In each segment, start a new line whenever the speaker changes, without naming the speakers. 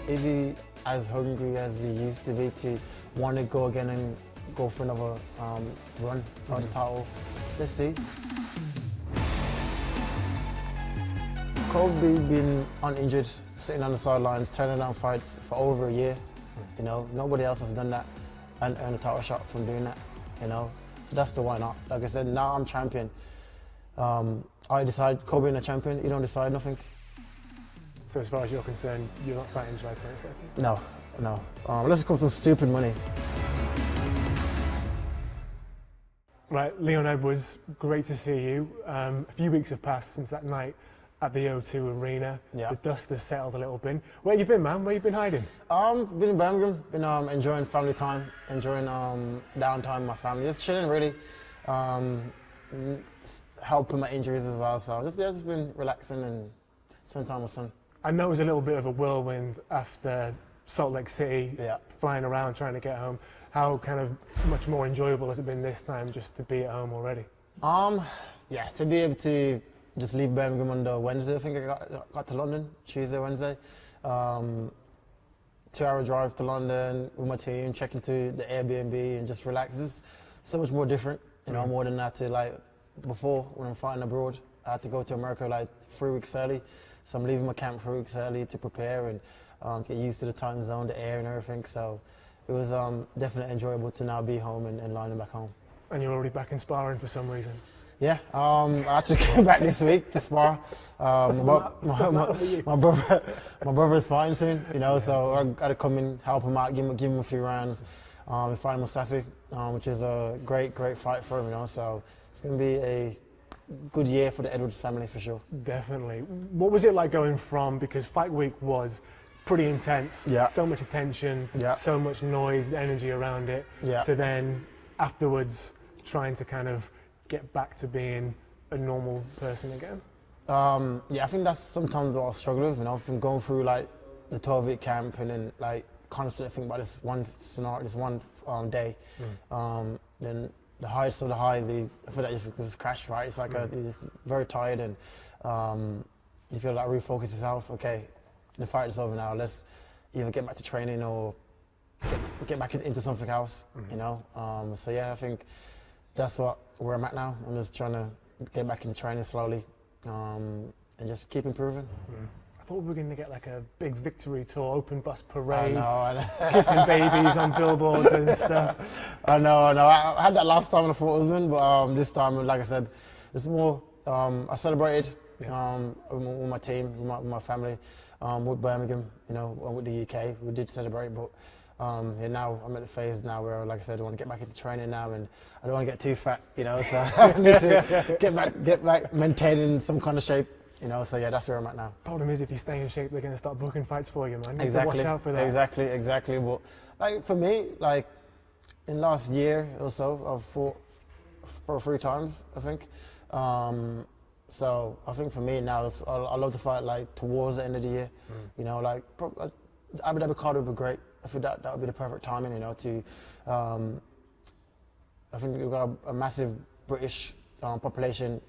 Is he as hungry as he used to be to want to go again and go for another run of the title? Let's see. Colby been uninjured, sitting on the sidelines, turning down fights for over a year. You know, nobody else has done that and earned a title shot from doing that. You know, that's the why not. Like I said, now I'm champion. I decide. Colby being a champion, you don't decide nothing.
So as far as you're concerned, you're not fighting July 22nd?
No, no. Unless it comes some stupid money.
Right, Leon Edwards, great to see you. A few weeks have passed since that night at the O2 Arena.
Yeah.
The dust has settled a little bit. Where you been, man? Where you been hiding?
Been in Birmingham, been enjoying family time, enjoying downtime with my family, just chilling really, helping my injuries as well. So just been relaxing and spending time with son.
I know it was a little bit of a whirlwind after Salt Lake City, flying around trying to get home. How kind of much more enjoyable has it been this time just to be at home already?
Yeah, to be able to just leave Birmingham on the Wednesday. I think I got to London Tuesday, Wednesday. 2-hour drive to London with my team, check into the Airbnb and just relax. It's just so much more different, you know, more than that to like before when I'm fighting abroad. I had to go to America like 3 weeks early. So I'm leaving my camp 3 weeks early to prepare and to get used to the time zone, the air and everything. So it was definitely enjoyable to now be home and lining back home.
And you're already back in sparring for some reason?
Yeah, I actually came back this week to spar. My brother's fighting soon, you know, so I got to come in, help him out, give him a few rounds. We're fighting Musasi, which is a great fight for him, you know, so it's going to be a good year for the Edwards family for sure.
Definitely. What was it like going from, because fight week was pretty intense, so much attention, so much noise, energy around it, to then afterwards trying to kind of get back to being a normal person again?
Yeah, I think that's sometimes what I struggle with, you know, from going through like the 12-week camp and then like constantly thinking about this one scenario, this one day. Then the highest of the highs, I feel like it's just crash, right? It's like you're just very tired and you feel like refocus yourself. Okay, the fight is over now. Let's either get back to training or get back into something else, you know? So yeah, I think that's where I'm at now. I'm just trying to get back into training slowly and just keep improving.
I thought we were going to get like a big victory tour, open bus parade,
I know.
kissing babies on billboards and stuff.
I know. I had that last time when I fought Usman, but this time, like I said, it's more, I celebrated with my team, with my family, with Birmingham, you know, with the UK. We did celebrate, but yeah, now I'm at the phase now where, like I said, I want to get back into training now, and I don't want to get too fat, you know, so I need to get back maintaining some kind of shape, you know, so yeah, that's where I'm at now.
Problem is, if you stay in shape, they're going to start booking fights for you, man. You
Exactly.
have to watch out for that.
Exactly. But like for me, like in last year or so, I've fought 4 or 3 times, I think. So I think for me now, I love to fight like towards the end of the year, you know, like Abu Dhabi card would be great. I think that would be the perfect timing, you know, to, I think we've got a massive British population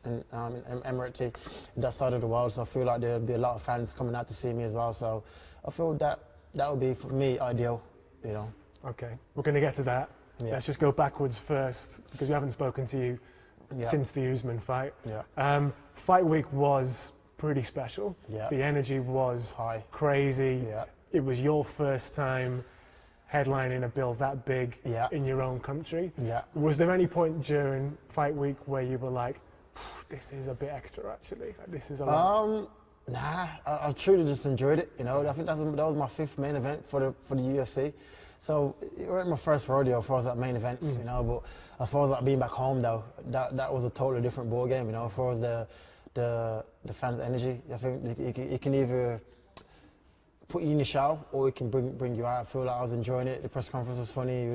in Emirati, that side of the world, so I feel like there'll be a lot of fans coming out to see me as well, so I feel that would be, for me, ideal, you know.
Okay, we're going to get to that.
Yeah.
Let's just go backwards first, because we haven't spoken to you since the Usman fight. Fight week was pretty special. The energy was
high,
crazy. It was your first time headlining a bill that big in your own country. Was there any point during fight week where you were like, this is a bit extra actually, this is a lot?
Nah, I truly just enjoyed it, you know. I think that was my 5th main event for the UFC. So it wasn't my first rodeo as far as that main events, you know, but as far as like being back home though, that was a totally different ball game, you know, as far as the fans' energy. I think you can either put you in the shower or it can bring you out. I feel like I was enjoying it. The press conference was funny.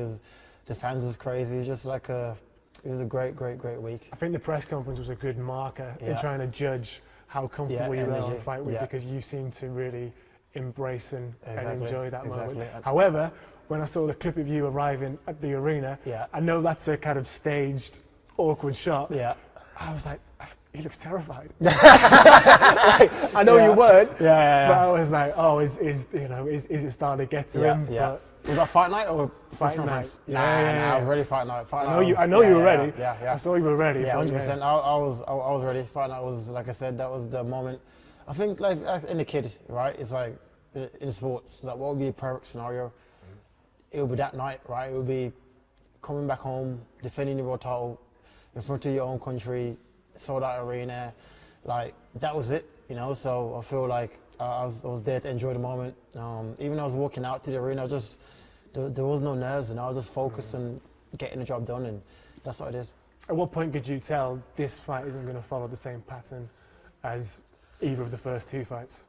The fans was crazy. It was just like it was a great week.
I think the press conference was a good marker in trying to judge how comfortable you were on fight week, because you seemed to really embrace and enjoy that moment. However, when I saw the clip of you arriving at the arena, I know that's a kind of staged, awkward shot. I was like, he looks terrified. I know you weren't.
Yeah.
But I was like, oh, is it starting to get to him?
Yeah.
But
was that fight night or
fight night?
Nah, I was ready fight night.
I know you were ready.
Yeah.
I saw you were ready.
Yeah, 100%. I was ready. Fight night was, like I said, that was the moment. I think, like, in a kid, right? It's like in sports. Like, what would be a perfect scenario? It would be that night, right? It would be coming back home, defending your world title in front of your own country, sold out arena. Like, that was it, you know? So I feel like I was there to enjoy the moment. Even when I was walking out to the arena, there was no nerves, and I was just focused on getting the job done, and that's what I did.
At what point could you tell this fight isn't going to follow the same pattern as either of the first two fights?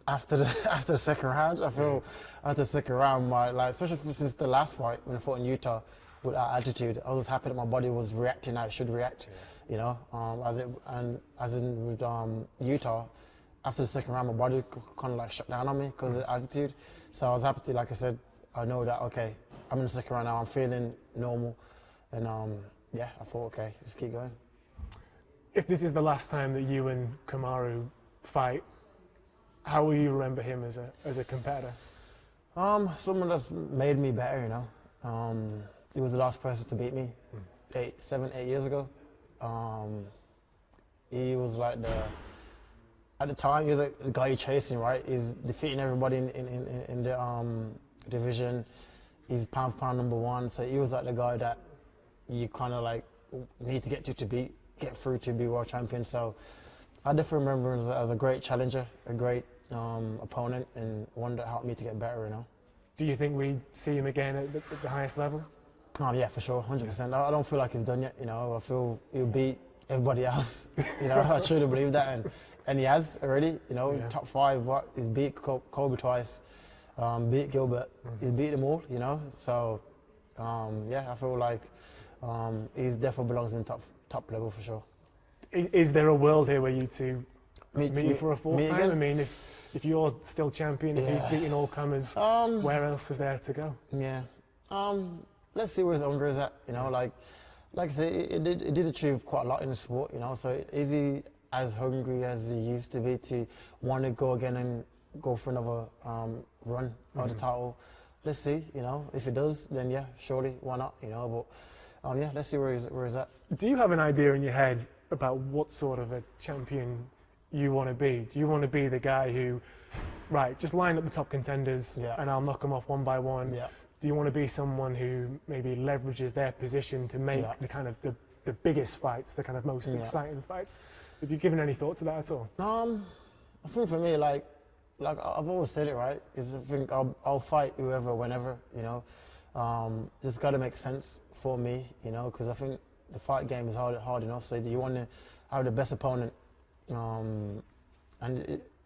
After the second round, I feel after the second round, especially since the last fight when I fought in Utah with that altitude, I was just happy that my body was reacting how it should react, you know. As in with Utah, after the second round, my body kind of like shut down on me because of the altitude. So I was happy to, like I said, I know that okay, I'm in the second round now. I'm feeling normal, and I thought okay, just keep going.
If this is the last time that you and Kamaru fight, how will you remember him as a competitor?
Someone that's made me better, you know. He was the last person to beat me 7, 8 years ago. He was like at the time, he was like the guy you're chasing, right? He's defeating everybody in the division. He's pound for pound #1, so he was like the guy that you kind of like need to get through to be world champion. So I definitely remember him as a great challenger, a great opponent, and one that helped me to get better, you know.
Do you think we see him again at the highest level?
Oh yeah, for sure, 100%. I don't feel like he's done yet, you know. I feel he'll beat everybody else, you know. I truly believe that, and he has already, you know. Top 5. He's beat Colby twice, beat Gilbert, he's beat them all, you know. So I feel like he definitely belongs in top level for sure.
Is there a world here where you two meet for a fourth time?
Again?
I mean, if you're still champion, if he's beating all comers, where else is there to go?
Yeah. Let's see where his hunger is at. You know, like I say, it did achieve quite a lot in the sport. You know, so is he as hungry as he used to be to want to go again and go for another run of the title? Let's see. You know, if it does, then yeah, surely why not? You know, but let's see where he's at.
Do you have an idea in your head about what sort of a champion you want to be? Do you want to be the guy who, right, just line up the top contenders and I'll knock them off one by one? Yeah. Do you want to be someone who maybe leverages their position to make the kind of the biggest fights, the kind of most exciting fights? Have you given any thought to that at all?
I think for me, like I've always said it, right? Is I think I'll fight whoever, whenever, you know. Just got to make sense for me, you know, because I think the fight game is hard enough. So you want to have the best opponent, and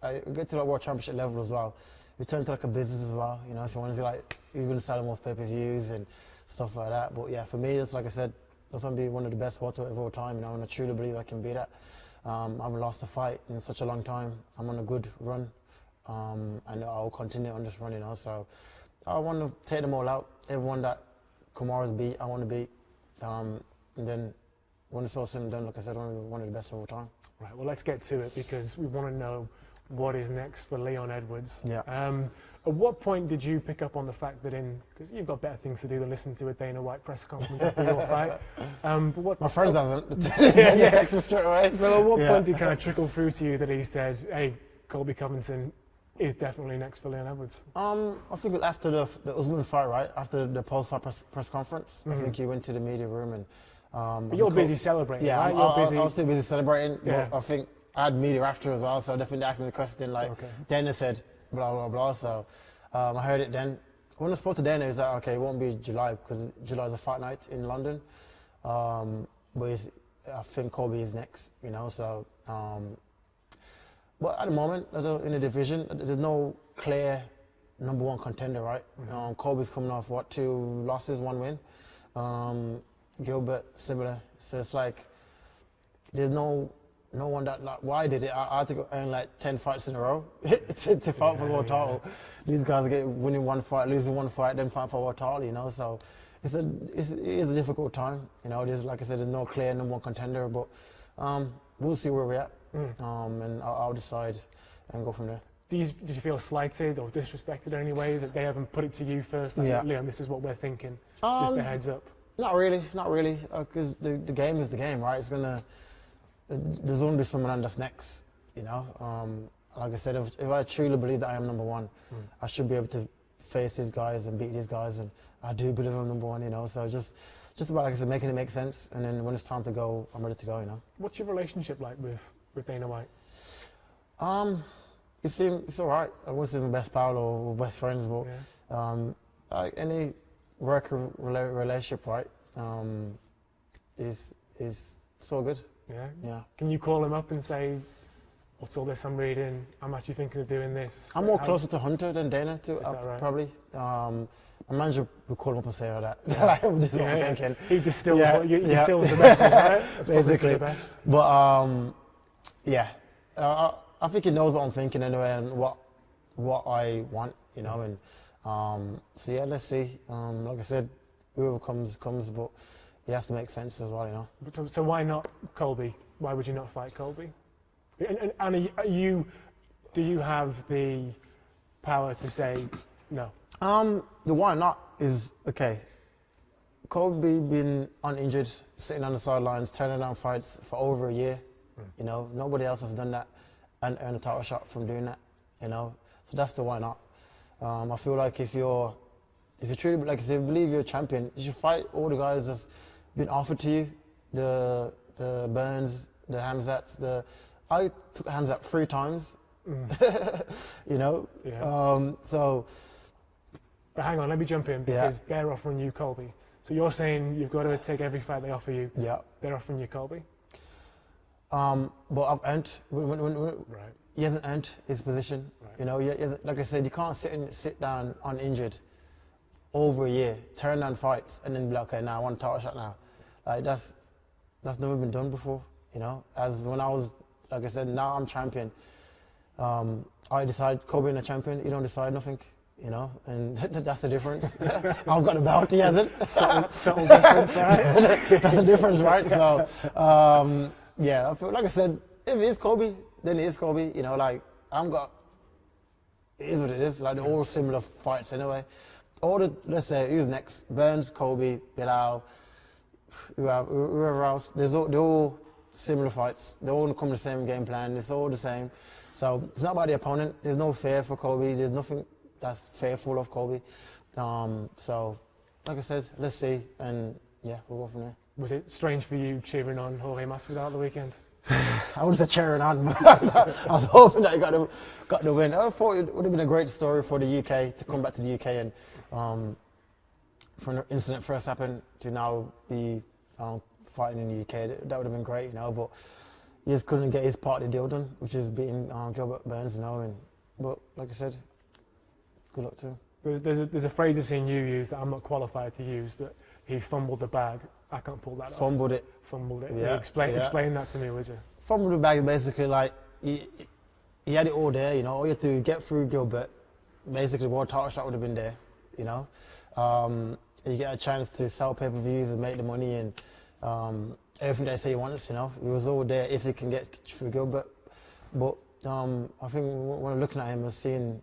I get to the world championship level as well. We turn to like a business as well, you know. So when it's like you're going to sell the most pay-per-views and stuff like that. But yeah, for me, it's like I said, I want to be one of the best welterweight of all time, you know, and I truly believe I can be that. I haven't lost a fight in such a long time. I'm on a good run, and I'll continue on this run, you know. So I want to take them all out. Everyone that Kamaru's beat, I want to beat. And then when it's all said and done, like I said, I want to be one of the best of all time.
Right, well, let's get to it because we want to know what is next for Leon Edwards.
Yeah.
At what point did you pick up on the fact that because you've got better things to do than listen to a Dana White press conference after your fight. But
my friends hasn't. Text us straight away.
So at what point did it kind of trickle through to you that he said, hey, Colby Covington is definitely next for Leon Edwards? I
think it was after the Usman fight, right? After the post-fight press conference. I think he went to the media room and...
but you're busy celebrating, right?
I was still busy celebrating, but I think I had media after as well, so definitely asked me the question, like, Dana said, blah, blah, blah, so I heard it then. When I spoke to Dana, he was like, okay, it won't be July, because July is a fight night in London, but I think Colby is next, you know, so, but at the moment, in the division, there's no clear #1 contender, right? Colby's coming off, 2 losses, 1 win, Gilbert, similar, so it's like, there's no one that, like, why did it? I had to go earn like 10 fights in a row to fight for the world title. These guys are winning 1 fight, losing 1 fight, then fight for the world title, you know. So it is a difficult time, you know. There's, like I said, there's no clear #1 contender, but we'll see where we're at, and I'll decide and go from there.
Did you feel slighted or disrespected in any way that they haven't put it to you first? Like, Leon, this is what we're thinking. Just a heads up.
Not really, because the game is the game, right? It's gonna. There's only be someone that's next, you know. Like I said, if I truly believe that I am number one, I should be able to face these guys and beat these guys, and I do believe I'm number one, you know. So just about, like I said, making it make sense, and then when it's time to go, I'm ready to go, you know. What's
your relationship like with Dana White?
It's all right. I wouldn't say my best pal or best friends, but like any work relationship, right, is so good.
Yeah.
Yeah.
Can you call him up and say, "What's all this I'm reading? I'm actually thinking of doing this."
I'm more closer to Hunter than Dana, too.
Is that right?
Probably. My manager would call him up and say all that. Like, this is what I'm thinking.
He distills what you distills the best, right? That's basically the best.
But I think he knows what I'm thinking anyway, and what I want, you know. And so yeah, let's see. Like I said, whoever comes, but he has to make sense as well, you know.
So why not Colby? Why would you not fight Colby? And do you have the power to say no?
The why not is, okay, Colby been uninjured, sitting on the sidelines, turning down fights for over a year. You know, nobody else has done that and earned a title shot from doing that, you know. So that's the why not. I feel like if you truly, like I said, believe you're a champion, you should fight all the guys that's been offered to you. The Burns, the Hamzats, I took Hamzat 3 times. You know?
Yeah.
So.
But hang on, let me jump in, because they're offering you Colby. So you're saying you've got to take every fight they offer you.
Yeah.
They're offering you Colby.
But I've earned.
Right.
He hasn't earned his position. Right. You know, like I said, you can't sit down uninjured over a year, turn down fights, and then be like, okay, now I want a title shot now. Like that's never been done before. You know, as when I was, like I said, now I'm champion. I decide Colby and a champion. You don't decide nothing. You know, and that's the difference. I've got a belt, he hasn't.
Subtle difference, right?
That's the difference, right? So, yeah, I feel, like I said, if it is Colby, then it is Colby. You know, like, it is what it is. Like, they're all similar fights anyway. Let's say, who's next? Burns, Colby, Bilal, whoever else. They're all similar fights. They all come with the same game plan. It's all the same. So, it's not about the opponent. There's no fear for Colby. There's nothing that's fearful of Colby. So, like I said, let's see, and yeah, we'll go from there.
Was it strange for you cheering on Jorge Masvidal at the weekend?
I wouldn't say cheering on, but I was hoping that he got the win. I thought it would have been a great story for the UK to come back to the UK and for an incident first happened to now be fighting in the UK. That would have been great, you know. But he just couldn't get his part of the deal done, which is beating Gilbert Burns, you know. But like I said, good luck to him.
There's a phrase I've seen you use that I'm not qualified to use, but he fumbled the bag. I can't pull that off.
Fumbled it.
Yeah. Explain that to me, would you?
Fumbled the bag is basically like he had it all there, you know. All you have to get through Gilbert. Basically, world title shot would have been there, you know. You get a chance to sell pay-per-views and make the money and everything they say he wants, you know. It was all there if he can get through Gilbert. But I think when I'm looking at him, I was seeing.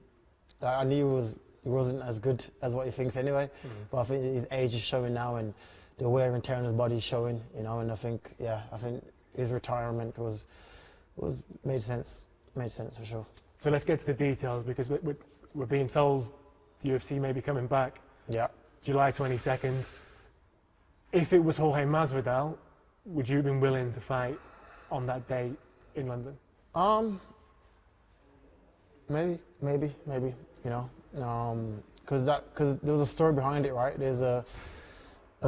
I knew he wasn't as good as what he thinks anyway, but I think his age is showing now and the wear and tear on his body is showing, you know, and I think his retirement made sense for sure.
So let's get to the details, because we're being told the UFC may be coming back.
Yeah.
July 22nd. If it was Jorge Masvidal, would you have been willing to fight on that date in London?
Maybe, you know, because there was a story behind it, right? There's a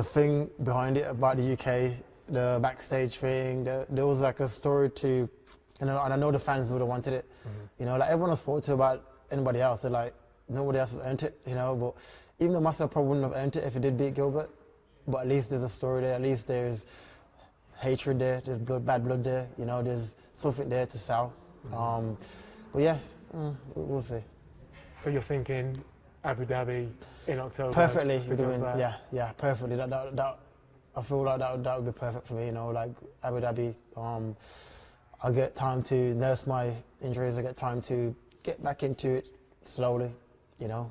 thing behind it about the UK, the backstage thing. There was like a story to, and I know the fans would have wanted it. You know, like everyone I spoke to about anybody else, they're like, nobody else has earned it, you know. But even though Masvidal probably wouldn't have earned it if he did beat Gilbert, but at least there's a story there. At least there's hatred there. There's bad blood there. You know, there's something there to sell. But yeah. We'll see.
So you're thinking Abu Dhabi in October?
Perfectly, yeah, perfectly. That I feel like that would be perfect for me. You know, like Abu Dhabi. I get time to nurse my injuries. I get time to get back into it slowly, you know.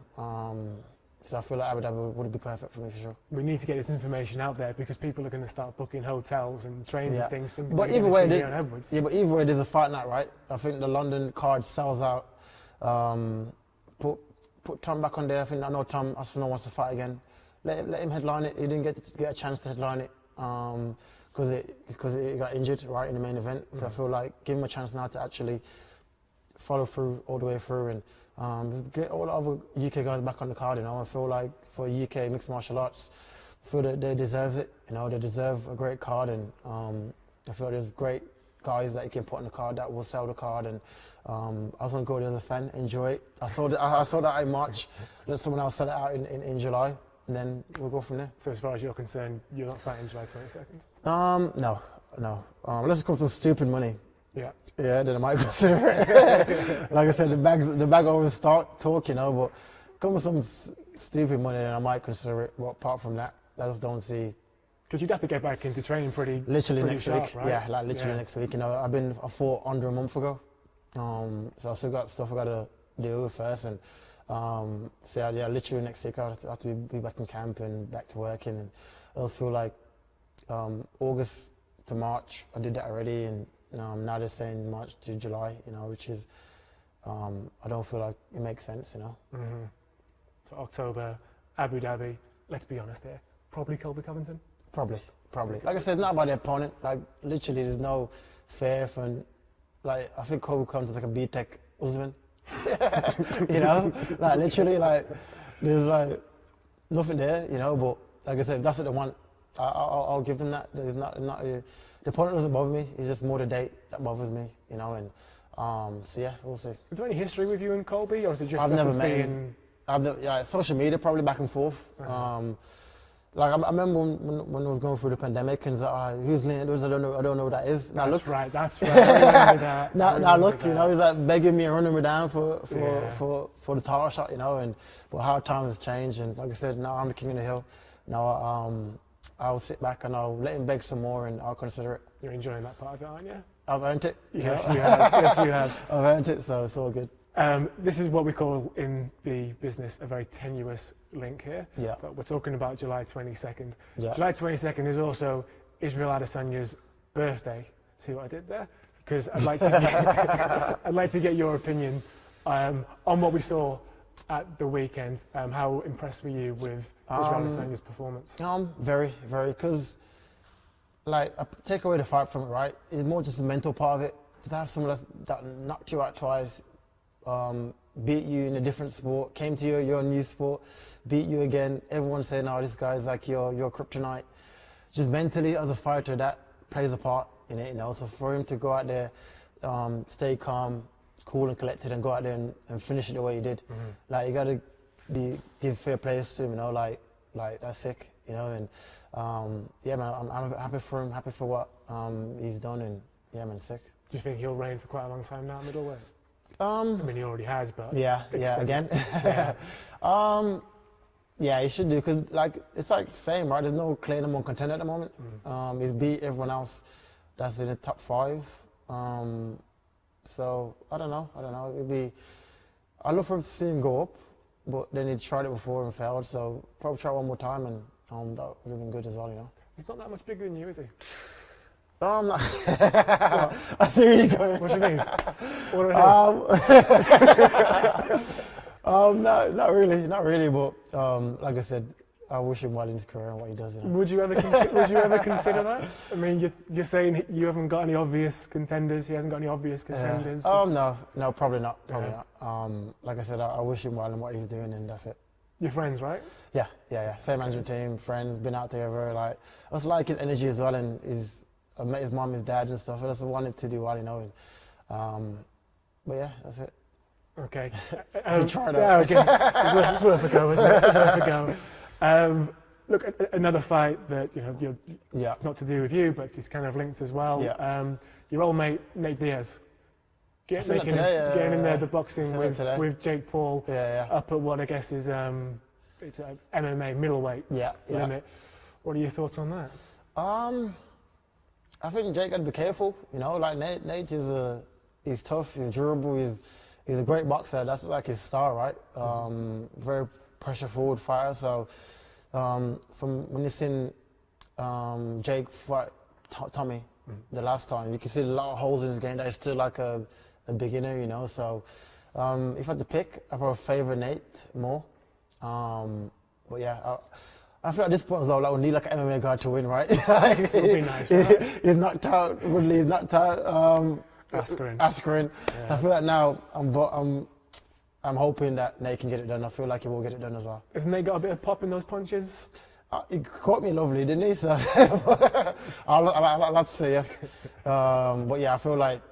So I feel like Abu Dhabi would be perfect for me for sure.
We need to get this information out there because people are going to start booking hotels and trains and things.
But either way, but either way, there's a fight night, right? I think the London card sells out. Put Tom back on there. I know Tom Aspinall wants to fight again. Let him headline it. He didn't get a chance to headline it because he got injured right in the main event. So I feel like give him a chance now to actually follow through all the way through and get all the other UK guys back on the card. You know, I feel like for UK mixed martial arts, I feel that they deserve it. You know, they deserve a great card, and I feel there's great guys that you can put on the card that will sell the card. And I was gonna go there as a fan, enjoy it. I saw that in March. Let someone else sell it out in July, and then we'll go from there.
So as far as you're concerned, you're not fighting July 22nd?
No. Unless it comes to stupid money.
Yeah,
then I might consider it. Like I said, the bag always talk, you know, but come with some stupid money, then I might consider it. But apart from that, I just don't see.
Because you'd have to get back into training pretty
next
sharp,
week,
right?
Yeah, like literally next week. You know, I fought under a month ago, so I still got stuff I got to deal with first, and so yeah, literally next week I have to be back in camp and back to working, and it'll feel like August to March. I did that already, and now they're saying March to July, you know, which is, I don't feel like it makes sense, you know.
Mm-hmm. So October, Abu Dhabi, let's be honest here, probably Colby Covington?
Probably. Like I said, it's not about the opponent. Like, literally, there's no fear for, like, I think Colby Covington's like a BTEC Usman. You know? Like, literally, like, there's, like, nothing there, you know, but, like I said, if that's what they want, I'll give them that. There's not the opponent doesn't bother me. It's just more the date that bothers me, you know. And so yeah, we'll see.
Is there any history with you and Colby, or is it just?
I've never met him. Social media probably back and forth. Like I remember when I was going through the pandemic, and like, who's Nate Diaz? I don't know who that is. Now
that's
look,
right. That's right. I remember that.
now look, you know, he's like begging me and running me down for the title shot, you know. But how times has changed, and like I said, now I'm the king of the hill. Now I'll sit back and I'll let him beg some more, and I'll consider it.
You're enjoying that part of it, aren't you?
I've earned it.
Yes, you have. Yes, you have.
I've earned it, so it's all good.
This is what we call in the business a very tenuous link here.
Yeah.
But we're talking about July 22nd.
Yeah.
July 22nd is also Israel Adesanya's birthday. See what I did there? Because I'd like to get your opinion on what we saw at the weekend. How impressed were you with Israel Adesanya's performance?
Very, very. Because, like, take away the fight from it, right? It's more just the mental part of it. To have someone that knocked you out twice, beat you in a different sport, came to your new sport, beat you again. Everyone's saying, "Oh, this guy's like your kryptonite." Just mentally, as a fighter, that plays a part in it, you know. So for him to go out there, stay calm, cool and collected, and go out there and finish it the way he did, like you gotta give fair plays to him, you know. Like that's sick, you know. And yeah, man, I'm happy for him, happy for what he's done, and yeah, man, sick.
Do you think he'll reign for quite a long time now, middleweight? I
I
mean, he already has, but
yeah, again.
Yeah.
Yeah, he should do, because like it's like same, right? There's no clear number one contender at the moment. He's beat everyone else that's in the top 5. So I don't know. It'd be. I'd love for him to see him go up, but then he tried it before and failed. So probably try one more time, and that would have been good as well, you know.
He's not that much bigger than you, is he?
No. I see where you're going.
What do you mean? What do I do?
Not really. But like I said, I wish him well in his career and what he does. You know?
Would you ever consider that? I mean, you're saying you haven't got any obvious contenders. He hasn't got any obvious contenders.
No, probably not. Like I said, I wish him well in what he's doing, and that's it.
You're friends, right?
Yeah. Same management team, friends, been out together. Like I just like his energy as well, and I met his mum, his dad, and stuff. I just wanted to do well, you know. And, but yeah, that's it.
Okay.
Try that.
Okay. It's worth a go, isn't it? It's worth a go. Look, another fight that it's not to do with you, but it's kind of linked as well.
Yeah.
Your old mate Nate Diaz, getting in there the boxing with Jake Paul. Up at what I guess is it's a MMA middleweight limit. What are your thoughts on that?
I think Jake got to be careful. You know, like Nate is he's tough, he's durable, he's a great boxer. That's like his star, right? Very pressure forward fighter. So from when you seen Jake fight Tommy the last time, you can see a lot of holes in his game that is still like a beginner, you know. So if I had to pick, I probably favour Nate more. But yeah, I feel at this point as well, like we need like an MMA guy to win, right? Like,
would be nice, right?
He's knocked out. Woodley is knocked out. Askren. Yeah. So I feel like now I'm hoping that Nate can get it done. I feel like he will get it done as well.
Has Nate got a bit of pop in those punches?
He caught me lovely, didn't he? So I'd love to say yes. But yeah, I feel like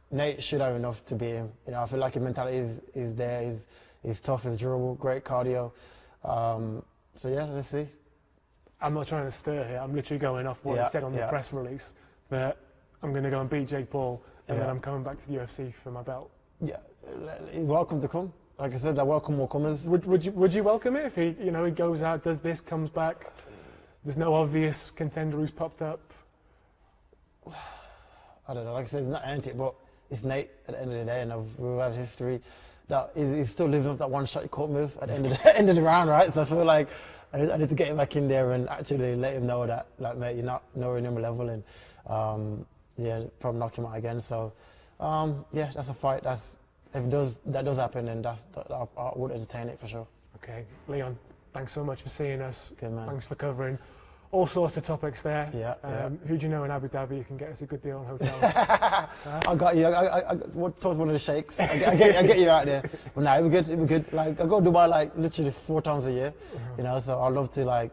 Nate should have enough to beat him. You know, I feel like his mentality is there. He's tough, he's durable, great cardio. So yeah, let's see.
I'm not trying to stir here. I'm literally going off what he said on the press release, that I'm going to go and beat Jake Paul, and then I'm coming back to the UFC for my belt. Yeah,
he's welcome to come. Like I said, I welcome more comers.
Would you welcome it if he goes out, does this, comes back? There's no obvious contender who's popped up.
I don't know. Like I said, it's not anti, but it's Nate at the end of the day, and we've had history. That he's still living off that one shot he caught move at the end of the round, right? So I feel like I need to get him back in there and actually let him know that, like, mate, you're not nowhere near my level, and yeah, probably knock him out again. So yeah, that's a fight. If that does happen, then I would entertain it for sure.
Okay, Leon, thanks so much for seeing us.
Good man.
Thanks for covering all sorts of topics there.
Yeah.
Who do you know in Abu Dhabi who can get us a good deal on hotels?
I got you. I told one of the sheikhs. I get you out there. But nah, it'd be good. Like, I go to Dubai like literally 4 times a year. You know, so I'd love to, like,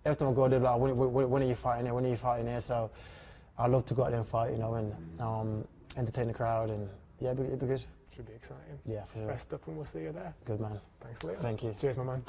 every time I go there, like, when are you fighting here? When are you fighting here? So I'd love to go out there and fight, you know, and entertain the crowd, and yeah, it'd be good.
Should be exciting.
Yeah, for sure.
Rest up and we'll see you there.
Good man.
Thanks, Leon.
Thank you.
Cheers, my man.